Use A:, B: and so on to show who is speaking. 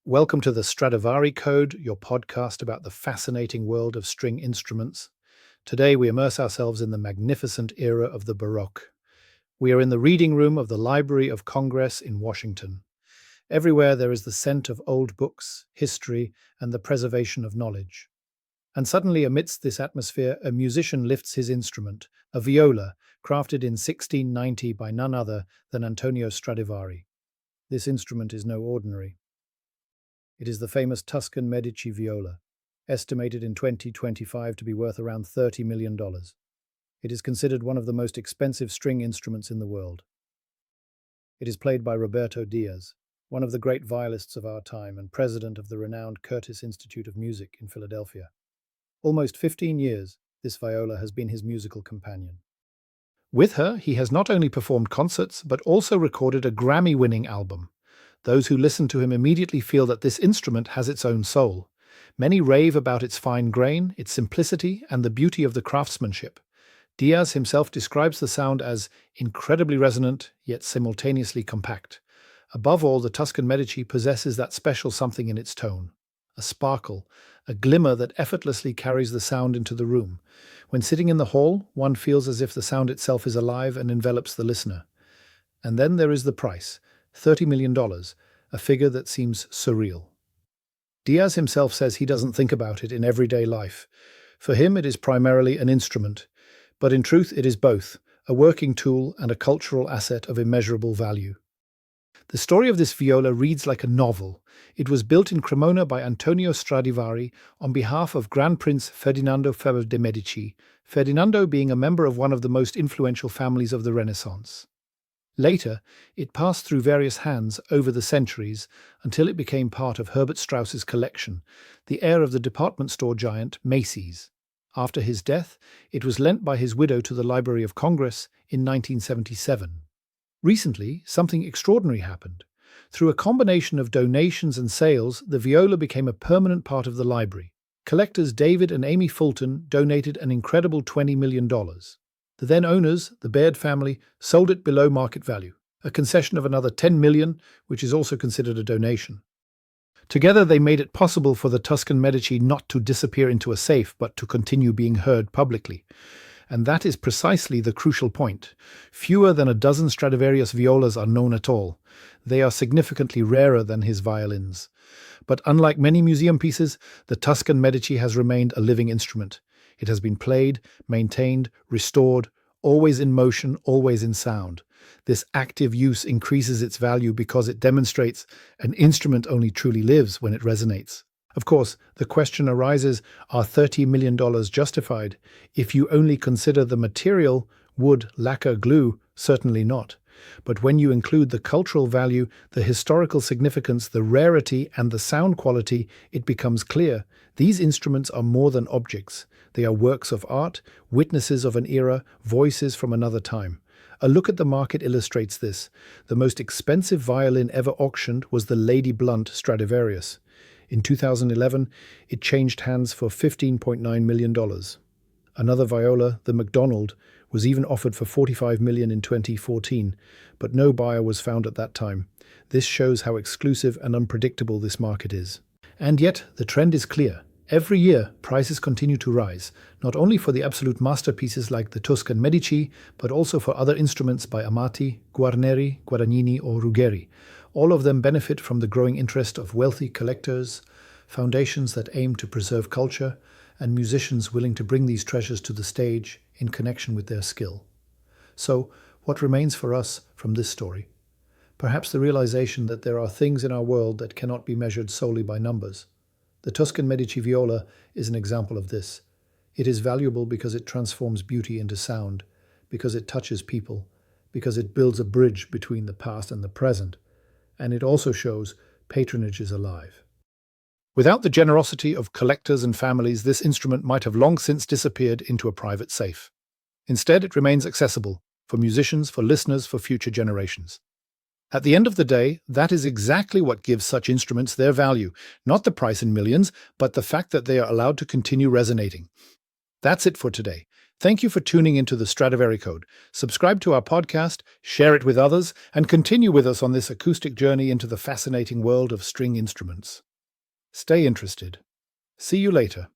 A: Welcome to the Stradivari Code, your podcast about the fascinating world of string instruments. Today we immerse ourselves in the magnificent era of the Baroque. We are in the reading room of the Library of Congress in Washington. Everywhere there is the scent of old books, history, and the preservation of knowledge. And suddenly, amidst this atmosphere, a musician lifts his instrument, a viola, crafted in 1690 by none other than Antonio Stradivari. This instrument is no ordinary. It is the famous Tuscan Medici viola, estimated in 2025 to be worth around $30 million. It is considered one of the most expensive string instruments in the world. It is played by Roberto Diaz, one of the great violists of our time and president of the renowned Curtis Institute of Music in Philadelphia. Almost 15 years, this viola has been his musical companion. With her, he has not only performed concerts, but also recorded a Grammy-winning album. Those who listen to him immediately feel that this instrument has its own soul. Many rave about its fine grain, its simplicity, and the beauty of the craftsmanship. Diaz himself describes the sound as incredibly resonant, yet simultaneously compact. Above all, the Tuscan Medici possesses that special something in its tone. A sparkle, a glimmer that effortlessly carries the sound into the room. When sitting in the hall, one feels as if the sound itself is alive and envelops the listener. And then there is the price. $30 million, a figure that seems surreal. Diaz himself says he doesn't think about it in everyday life. For him, it is primarily an instrument, but in truth it is both, a working tool and a cultural asset of immeasurable value. The story of this viola reads like a novel. It was built in Cremona by Antonio Stradivari on behalf of Grand Prince Ferdinando de' Medici, Ferdinando being a member of one of the most influential families of the Renaissance. Later, it passed through various hands over the centuries until it became part of Herbert Strauss's collection, the heir of the department store giant Macy's. After his death, it was lent by his widow to the Library of Congress in 1977. Recently, something extraordinary happened. Through a combination of donations and sales, the viola became a permanent part of the library. Collectors David and Amy Fulton donated an incredible $20 million. The then owners, the Baird family, sold it below market value, a concession of another $10 million, which is also considered a donation. Together they made it possible for the Tuscan Medici not to disappear into a safe, but to continue being heard publicly. And that is precisely the crucial point. Fewer than a dozen Stradivarius violas are known at all. They are significantly rarer than his violins. But unlike many museum pieces, the Tuscan Medici has remained a living instrument. It has been played, maintained, restored, always in motion, always in sound. This active use increases its value because it demonstrates an instrument only truly lives when it resonates. Of course, the question arises, are $30 million justified? If you only consider the material, wood, lacquer, glue, certainly not. But when you include the cultural value, the historical significance, the rarity, and the sound quality, it becomes clear. These instruments are more than objects. They are works of art, witnesses of an era, voices from another time. A look at the market illustrates this. The most expensive violin ever auctioned was the Lady Blunt Stradivarius. In 2011, it changed hands for $15.9 million. Another viola, the MacDonald, was even offered for $45 million in 2014, but no buyer was found at that time. This shows how exclusive and unpredictable this market is. And yet, the trend is clear. Every year, prices continue to rise, not only for the absolute masterpieces like the Tuscan Medici, but also for other instruments by Amati, Guarneri, Guadagnini, or Ruggeri. All of them benefit from the growing interest of wealthy collectors, foundations that aim to preserve culture, and musicians willing to bring these treasures to the stage in connection with their skill. So, what remains for us from this story? Perhaps the realization that there are things in our world that cannot be measured solely by numbers. The Tuscan Medici viola is an example of this. It is valuable because it transforms beauty into sound, because it touches people, because it builds a bridge between the past and the present, and it also shows patronage is alive. Without the generosity of collectors and families, this instrument might have long since disappeared into a private safe. Instead, it remains accessible for musicians, for listeners, for future generations. At the end of the day, that is exactly what gives such instruments their value, not the price in millions, but the fact that they are allowed to continue resonating. That's it for today. Thank you for tuning into the Stradivari Code. Subscribe to our podcast, share it with others, and continue with us on this acoustic journey into the fascinating world of string instruments. Stay interested. See you later.